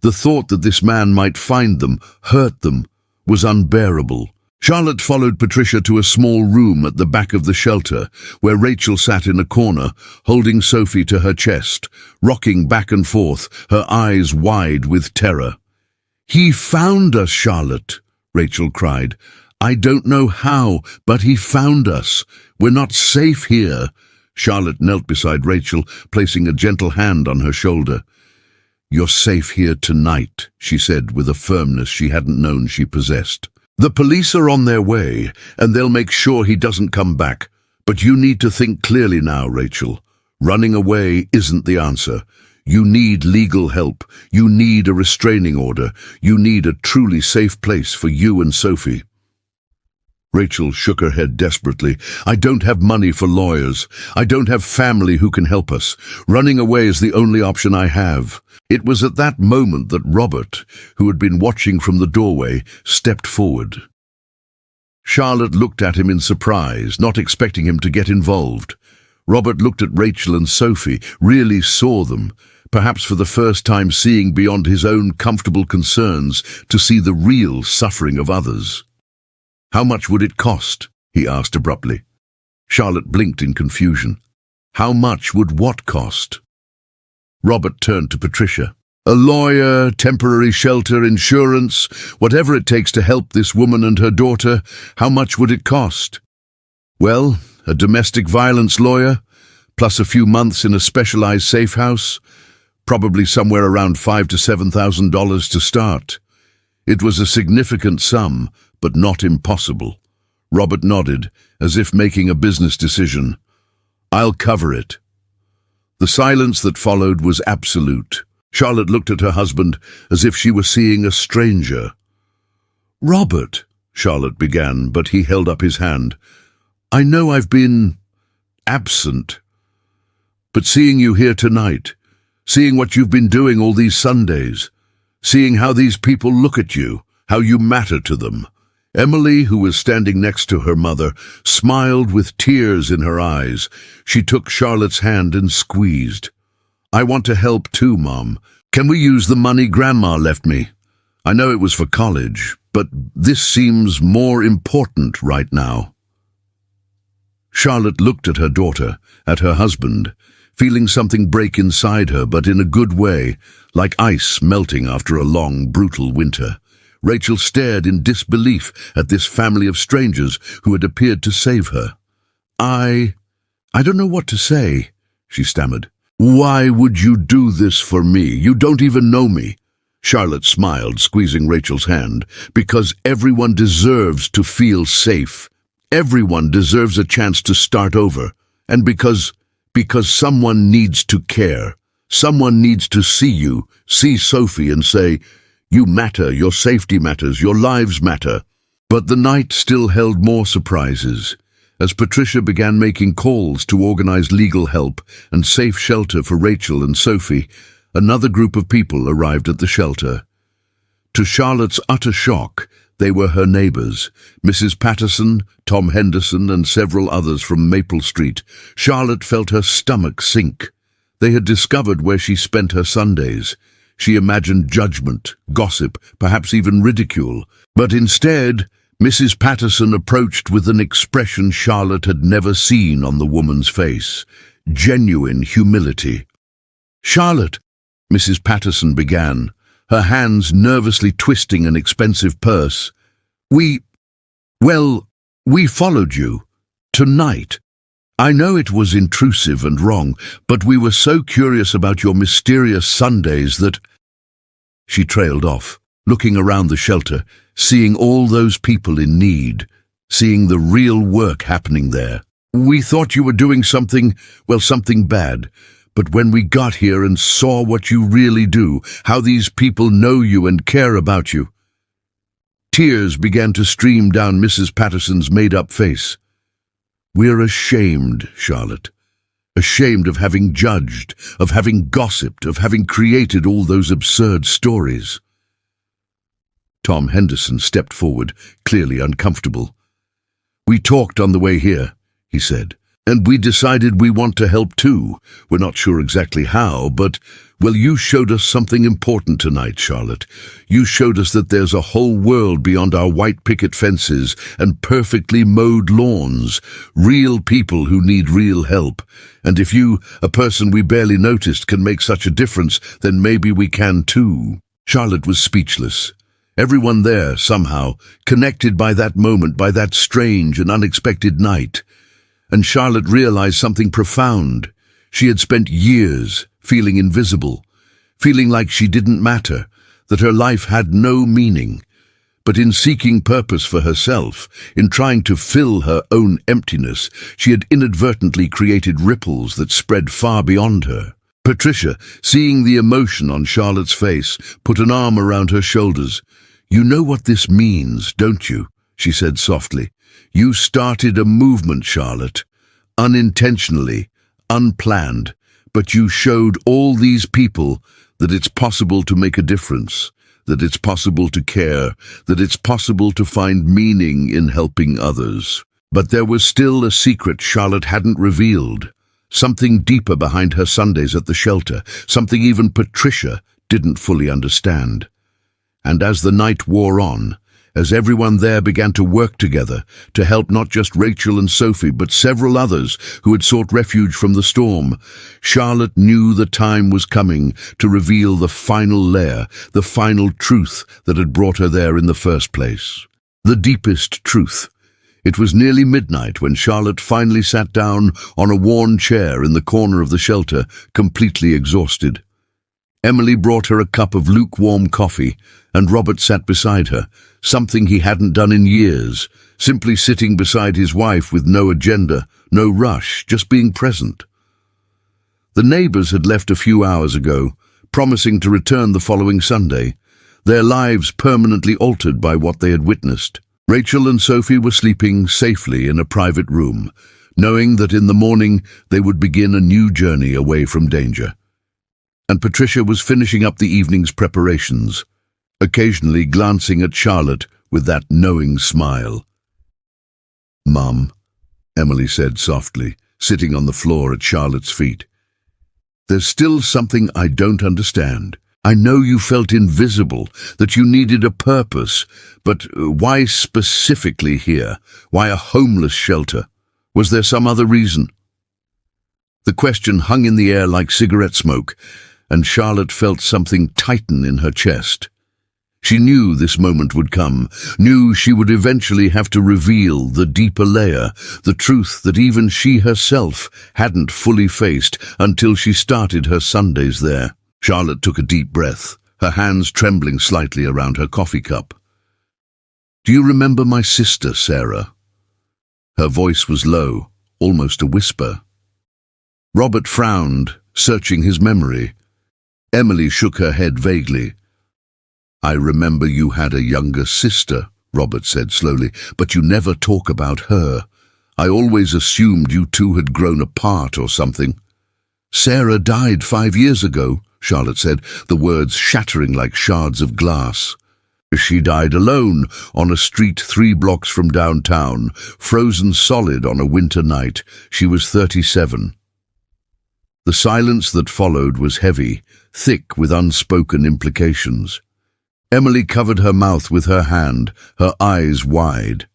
The thought that this man might find them, hurt them, was unbearable. Charlotte followed Patricia to a small room at the back of the shelter, where Rachel sat in a corner, holding Sophie to her chest, rocking back and forth, her eyes wide with terror. "He found us, Charlotte," Rachel cried. "I don't know how, but he found us. We're not safe here." Charlotte knelt beside Rachel, placing a gentle hand on her shoulder. "You're safe here tonight," she said with a firmness she hadn't known she possessed. "The police are on their way, and they'll make sure he doesn't come back. But you need to think clearly now, Rachel. Running away isn't the answer. You need legal help. You need a restraining order. You need a truly safe place for you and Sophie." Rachel shook her head desperately. "I don't have money for lawyers. I don't have family who can help us. Running away is the only option I have." It was at that moment that Robert, who had been watching from the doorway, stepped forward. Charlotte looked at him in surprise, not expecting him to get involved. Robert looked at Rachel and Sophie, really saw them, perhaps for the first time seeing beyond his own comfortable concerns to see the real suffering of others. "How much would it cost?" he asked abruptly. Charlotte blinked in confusion. How much would what cost? Robert turned to Patricia. "A lawyer, temporary shelter, insurance, whatever it takes to help this woman and her daughter, how much would it cost?" "Well, a domestic violence lawyer, plus a few months in a specialized safe house, probably somewhere around $5,000 to $7,000 to start." It was a significant sum, but not impossible. Robert nodded, as if making a business decision. "I'll cover it." The silence that followed was absolute. Charlotte looked at her husband as if she were seeing a stranger. "Robert," Charlotte began, but he held up his hand. "I know I've been absent, but seeing you here tonight, seeing what you've been doing all these Sundays, seeing how these people look at you, how you matter to them." Emily, who was standing next to her mother, smiled with tears in her eyes. She took Charlotte's hand and squeezed. "I want to help too, Mom. Can we use the money Grandma left me? I know it was for college, but this seems more important right now." Charlotte looked at her daughter, at her husband, feeling something break inside her, but in a good way, like ice melting after a long, brutal winter. Rachel stared in disbelief at this family of strangers who had appeared to save her. I don't know what to say," she stammered. "Why would you do this for me? You don't even know me." Charlotte smiled, squeezing Rachel's hand. "Because everyone deserves to feel safe. Everyone deserves a chance to start over. And because someone needs to care. Someone needs to see you, see Sophie and say, 'You matter, your safety matters, your lives matter.'" But the night still held more surprises. As Patricia began making calls to organize legal help and safe shelter for Rachel and Sophie, another group of people arrived at the shelter. To Charlotte's utter shock, they were her neighbors, Mrs. Patterson, Tom Henderson, and several others from Maple Street. Charlotte felt her stomach sink. They had discovered where she spent her Sundays. She imagined judgment, gossip, perhaps even ridicule. But instead, Mrs. Patterson approached with an expression Charlotte had never seen on the woman's face. Genuine humility. "Charlotte," Mrs. Patterson began, her hands nervously twisting an expensive purse. We followed you. Tonight. I know it was intrusive and wrong, but we were so curious about your mysterious Sundays that—" She trailed off, looking around the shelter, seeing all those people in need, seeing the real work happening there. "We thought you were doing something bad, but when we got here and saw what you really do, how these people know you and care about you—" Tears began to stream down Mrs. Patterson's made-up face. "We're ashamed, Charlotte. Ashamed of having judged, of having gossiped, of having created all those absurd stories." Tom Henderson stepped forward, clearly uncomfortable. "We talked on the way here," he said, "and we decided we want to help too. We're not sure exactly how, but, well, you showed us something important tonight, Charlotte. You showed us that there's a whole world beyond our white picket fences and perfectly mowed lawns, real people who need real help. And if you, a person we barely noticed, can make such a difference, then maybe we can too." Charlotte was speechless. Everyone there, somehow, connected by that moment, by that strange and unexpected night. And Charlotte realized something profound. She had spent years feeling invisible, feeling like she didn't matter, that her life had no meaning. But in seeking purpose for herself, in trying to fill her own emptiness, she had inadvertently created ripples that spread far beyond her. Patricia, seeing the emotion on Charlotte's face, put an arm around her shoulders. "You know what this means, don't you?" she said softly. "You started a movement, Charlotte. Unintentionally, unplanned, but you showed all these people that it's possible to make a difference, that it's possible to care, that it's possible to find meaning in helping others." But there was still a secret Charlotte hadn't revealed, something deeper behind her Sundays at the shelter, something even Patricia didn't fully understand. And as the night wore on, as everyone there began to work together to help not just Rachel and Sophie, but several others who had sought refuge from the storm, Charlotte knew the time was coming to reveal the final layer, the final truth that had brought her there in the first place. The deepest truth. It was nearly midnight when Charlotte finally sat down on a worn chair in the corner of the shelter, completely exhausted. Emily brought her a cup of lukewarm coffee, and Robert sat beside her, something he hadn't done in years, simply sitting beside his wife with no agenda, no rush, just being present. The neighbors had left a few hours ago, promising to return the following Sunday, their lives permanently altered by what they had witnessed. Rachel and Sophie were sleeping safely in a private room, knowing that in the morning they would begin a new journey away from danger. And Patricia was finishing up the evening's preparations, occasionally glancing at Charlotte with that knowing smile. "Mum," Emily said softly, sitting on the floor at Charlotte's feet. "There's still something I don't understand. I know you felt invisible, that you needed a purpose, but why specifically here? Why a homeless shelter? Was there some other reason?" The question hung in the air like cigarette smoke, and Charlotte felt something tighten in her chest. She knew this moment would come, knew she would eventually have to reveal the deeper layer, the truth that even she herself hadn't fully faced until she started her Sundays there. Charlotte took a deep breath, her hands trembling slightly around her coffee cup. "Do you remember my sister, Sarah?" Her voice was low, almost a whisper. Robert frowned, searching his memory. Emily shook her head vaguely. "I remember you had a younger sister," Robert said slowly, "but you never talk about her. I always assumed you two had grown apart or something." "Sarah died 5 years ago," Charlotte said, the words shattering like shards of glass. "She died alone on a street 3 blocks from downtown, frozen solid on a winter night. She was 37. The silence that followed was heavy, thick with unspoken implications. Emily covered her mouth with her hand, her eyes wide.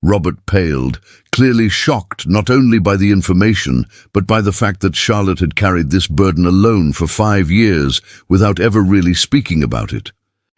Robert paled, clearly shocked not only by the information, but by the fact that Charlotte had carried this burden alone for 5 years without ever really speaking about it.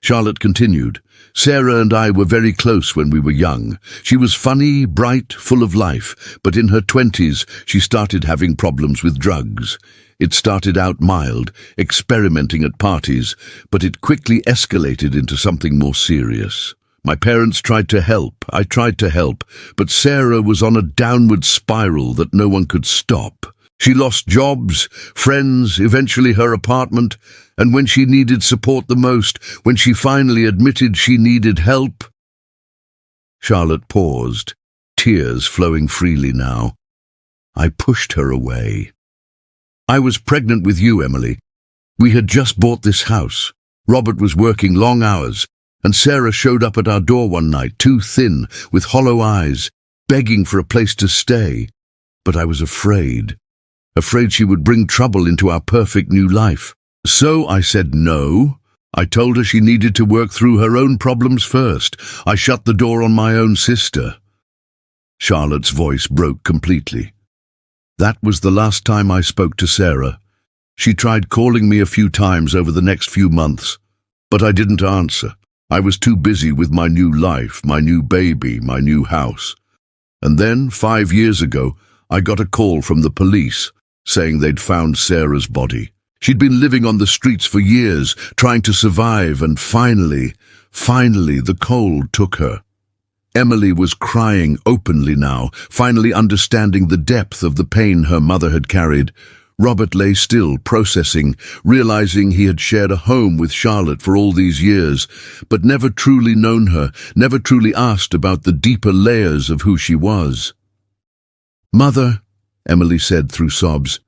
Charlotte continued. Sarah and I were very close when we were young. She was funny, bright, full of life, but in her 20s she started having problems with drugs. It started out mild, experimenting at parties, but it quickly escalated into something more serious. My parents tried to help, I tried to help, but Sarah was on a downward spiral that no one could stop. She lost jobs, friends, eventually her apartment, and when she needed support the most, when she finally admitted she needed help... Charlotte paused, tears flowing freely now. I pushed her away. I was pregnant with you, Emily. We had just bought this house. Robert was working long hours, and Sarah showed up at our door one night, too thin, with hollow eyes, begging for a place to stay. But I was afraid she would bring trouble into our perfect new life. So I said no. I told her she needed to work through her own problems first. I shut the door on my own sister. Charlotte's voice broke completely. That was the last time I spoke to Sarah. She tried calling me a few times over the next few months, but I didn't answer. I was too busy with my new life, my new baby, my new house. And then, 5 years ago, I got a call from the police saying they'd found Sarah's body. She'd been living on the streets for years, trying to survive, and finally, the cold took her. Emily was crying openly now, finally understanding the depth of the pain her mother had carried. Robert lay still, processing, realizing he had shared a home with Charlotte for all these years, but never truly known her, never truly asked about the deeper layers of who she was. "Mother," Emily said through sobs,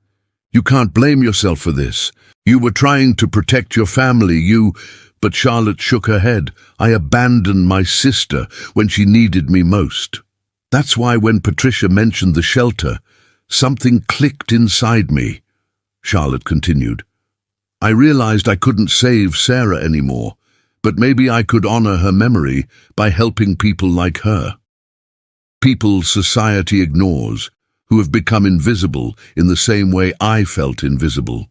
"you can't blame yourself for this. You were trying to protect your family, But Charlotte shook her head. I abandoned my sister when she needed me most. That's why when Patricia mentioned the shelter, something clicked inside me," Charlotte continued. "I realized I couldn't save Sarah anymore, but maybe I could honor her memory by helping people like her. People society ignores, who have become invisible in the same way I felt invisible.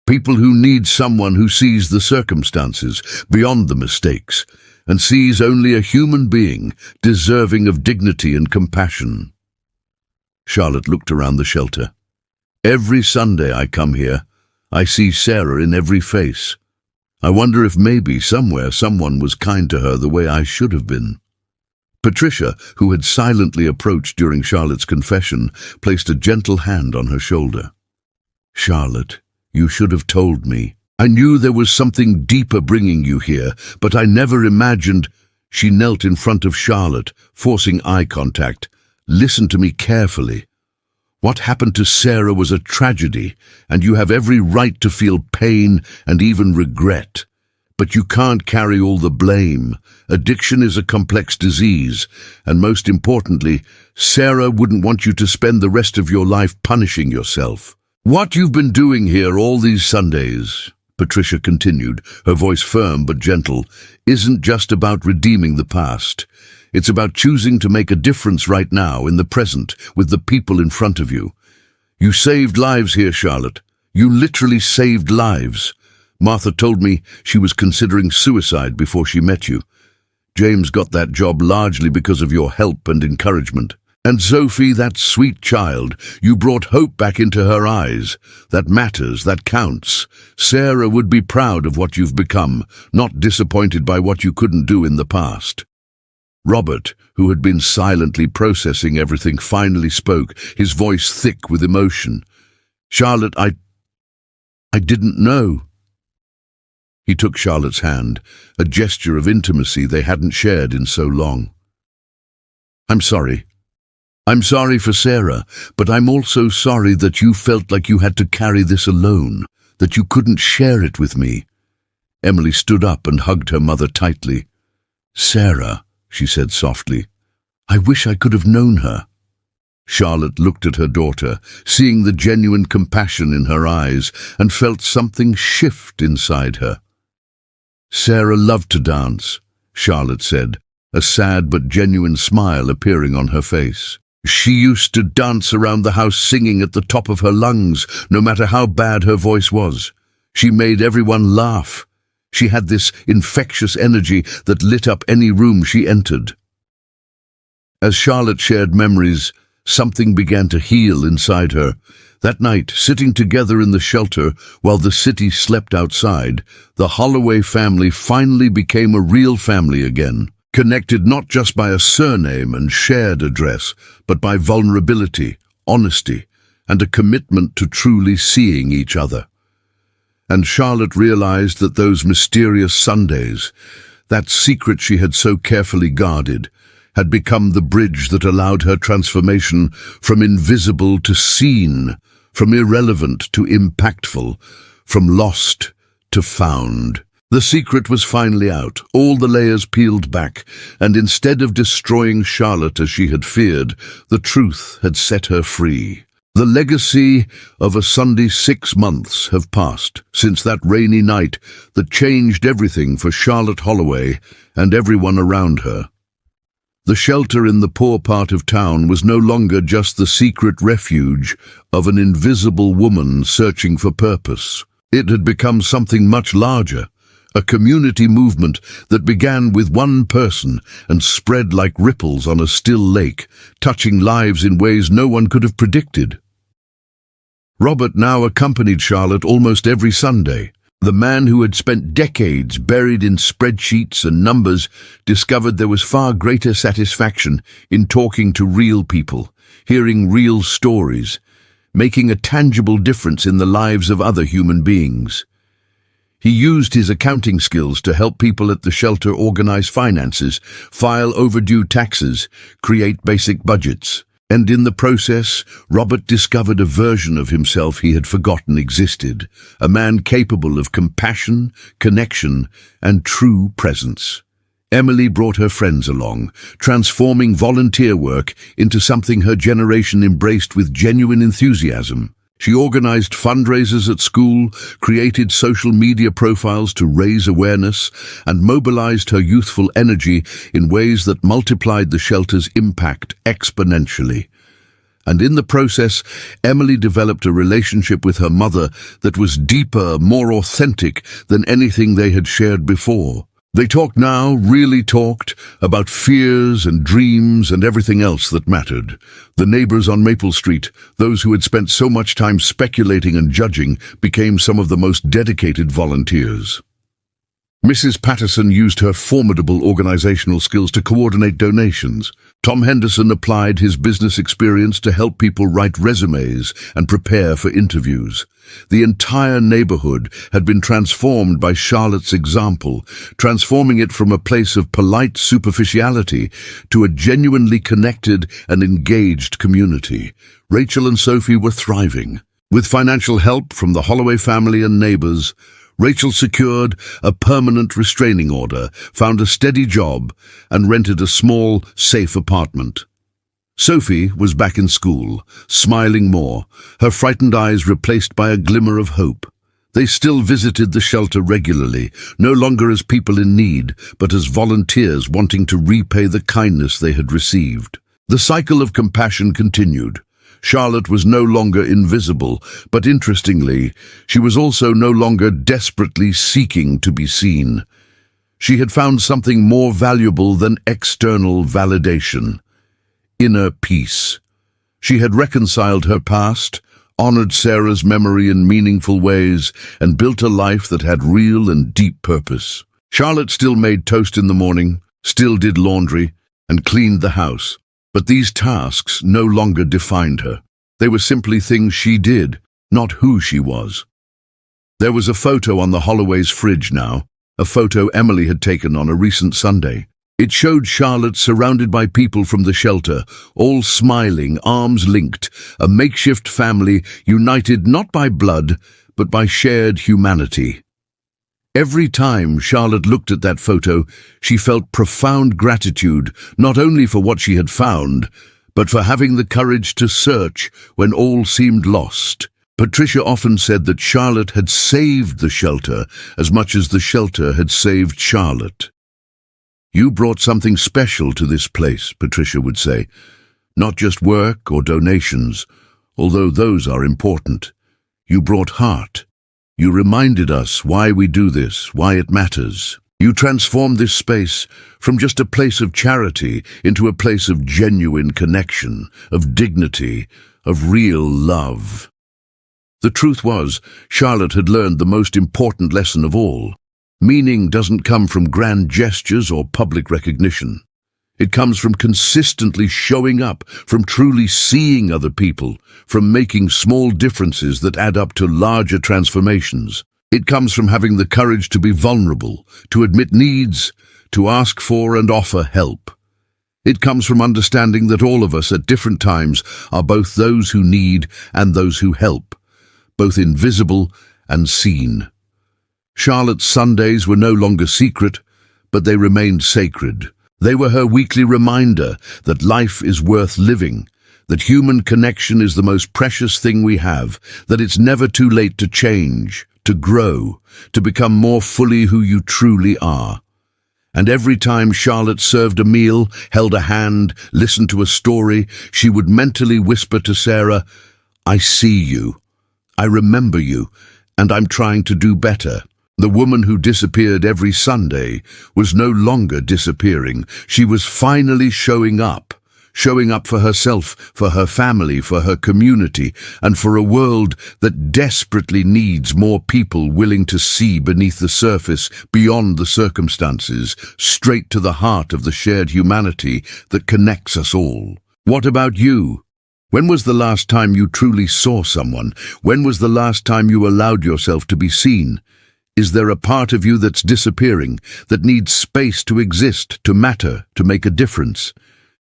People who need someone who sees the circumstances beyond the mistakes and sees only a human being deserving of dignity and compassion." Charlotte looked around the shelter. "Every Sunday I come here, I see Sarah in every face. I wonder if maybe somewhere someone was kind to her the way I should have been." Patricia, who had silently approached during Charlotte's confession, placed a gentle hand on her shoulder. "Charlotte, you should have told me. I knew there was something deeper bringing you here, but I never imagined—" She knelt in front of Charlotte, forcing eye contact. "Listen to me carefully. What happened to Sarah was a tragedy, and you have every right to feel pain and even regret. But you can't carry all the blame. Addiction is a complex disease, and most importantly, Sarah wouldn't want you to spend the rest of your life punishing yourself. What you've been doing here all these Sundays," Patricia continued, her voice firm but gentle, "isn't just about redeeming the past. It's about choosing to make a difference right now in the present with the people in front of you. You saved lives here, Charlotte. You literally saved lives. Martha told me she was considering suicide before she met you. James got that job largely because of your help and encouragement. And Sophie, that sweet child, you brought hope back into her eyes. That matters, that counts. Sarah would be proud of what you've become, not disappointed by what you couldn't do in the past." Robert, who had been silently processing everything, finally spoke, his voice thick with emotion. "Charlotte, I didn't know." He took Charlotte's hand, a gesture of intimacy they hadn't shared in so long. "I'm sorry. I'm sorry for Sarah, but I'm also sorry that you felt like you had to carry this alone, that you couldn't share it with me." Emily stood up and hugged her mother tightly. "Sarah," she said softly, "I wish I could have known her." Charlotte looked at her daughter, seeing the genuine compassion in her eyes, and felt something shift inside her. "Sarah loved to dance," Charlotte said, a sad but genuine smile appearing on her face. "She used to dance around the house singing at the top of her lungs, no matter how bad her voice was. She made everyone laugh. She had this infectious energy that lit up any room she entered. As Charlotte shared memories, something began to heal inside her. That night, sitting together in the shelter while the city slept outside, the Holloway family finally became a real family again, connected not just by a surname and shared address, but by vulnerability, honesty, and a commitment to truly seeing each other. And Charlotte realized that those mysterious Sundays, that secret she had so carefully guarded, had become the bridge that allowed her transformation from invisible to seen, from irrelevant to impactful, from lost to found. The secret was finally out, all the layers peeled back, and instead of destroying Charlotte as she had feared, the truth had set her free. The legacy of a Sunday 6 months have passed since that rainy night that changed everything for Charlotte Holloway and everyone around her. The shelter in the poor part of town was no longer just the secret refuge of an invisible woman searching for purpose. It had become something much larger, a community movement that began with one person and spread like ripples on a still lake, touching lives in ways no one could have predicted. Robert now accompanied Charlotte almost every Sunday. The man who had spent decades buried in spreadsheets and numbers discovered there was far greater satisfaction in talking to real people, hearing real stories, making a tangible difference in the lives of other human beings. He used his accounting skills to help people at the shelter organize finances, file overdue taxes, create basic budgets. And in the process, Robert discovered a version of himself he had forgotten existed, a man capable of compassion, connection, and true presence. Emily brought her friends along, transforming volunteer work into something her generation embraced with genuine enthusiasm. She organized fundraisers at school, created social media profiles to raise awareness, and mobilized her youthful energy in ways that multiplied the shelter's impact exponentially. And in the process, Emily developed a relationship with her mother that was deeper, more authentic than anything they had shared before. They talked now, really talked, about fears and dreams and everything else that mattered. The neighbors on Maple Street, those who had spent so much time speculating and judging, became some of the most dedicated volunteers. Mrs. Patterson used her formidable organizational skills to coordinate donations. Tom Henderson applied his business experience to help people write resumes and prepare for interviews. The entire neighborhood had been transformed by Charlotte's example, transforming it from a place of polite superficiality to a genuinely connected and engaged community. Rachel and Sophie were thriving. With financial help from the Holloway family and neighbors, Rachel secured a permanent restraining order, found a steady job, and rented a small, safe apartment. Sophie was back in school, smiling more, her frightened eyes replaced by a glimmer of hope. They still visited the shelter regularly, no longer as people in need, but as volunteers wanting to repay the kindness they had received. The cycle of compassion continued. Charlotte was no longer invisible, but interestingly, she was also no longer desperately seeking to be seen. She had found something more valuable than external validation: inner peace. She had reconciled her past, honored Sarah's memory in meaningful ways, and built a life that had real and deep purpose. Charlotte still made toast in the morning, still did laundry, and cleaned the house. But these tasks no longer defined her. They were simply things she did, not who she was. There was a photo on the Holloway's fridge now, a photo Emily had taken on a recent Sunday. It showed Charlotte surrounded by people from the shelter, all smiling, arms linked, a makeshift family united not by blood, but by shared humanity. Every time Charlotte looked at that photo, she felt profound gratitude, not only for what she had found, but for having the courage to search when all seemed lost. Patricia often said that Charlotte had saved the shelter as much as the shelter had saved Charlotte. "You brought something special to this place," Patricia would say. "Not just work or donations, although those are important. You brought heart. You reminded us why we do this, why it matters. You transformed this space from just a place of charity into a place of genuine connection, of dignity, of real love. The truth was, Charlotte had learned the most important lesson of all. Meaning doesn't come from grand gestures or public recognition. It comes from consistently showing up, from truly seeing other people, from making small differences that add up to larger transformations. It comes from having the courage to be vulnerable, to admit needs, to ask for and offer help. It comes from understanding that all of us at different times are both those who need and those who help, both invisible and seen. Charlotte's Sundays were no longer secret, but they remained sacred. They were her weekly reminder that life is worth living, that human connection is the most precious thing we have, that it's never too late to change, to grow, to become more fully who you truly are. And every time Charlotte served a meal, held a hand, listened to a story, she would mentally whisper to Sarah, "I see you, I remember you, and I'm trying to do better." The woman who disappeared every Sunday was no longer disappearing. She was finally showing up for herself, for her family, for her community, and for a world that desperately needs more people willing to see beneath the surface, beyond the circumstances, straight to the heart of the shared humanity that connects us all. What about you? When was the last time you truly saw someone? When was the last time you allowed yourself to be seen? Is there a part of you that's disappearing, that needs space to exist, to matter, to make a difference?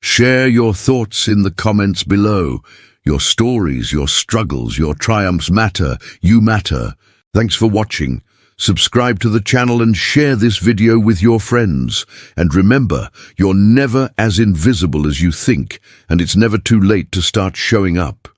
Share your thoughts in the comments below. Your stories, your struggles, your triumphs matter. You matter. Thanks for watching. Subscribe to the channel and share this video with your friends. And remember, you're never as invisible as you think, and it's never too late to start showing up.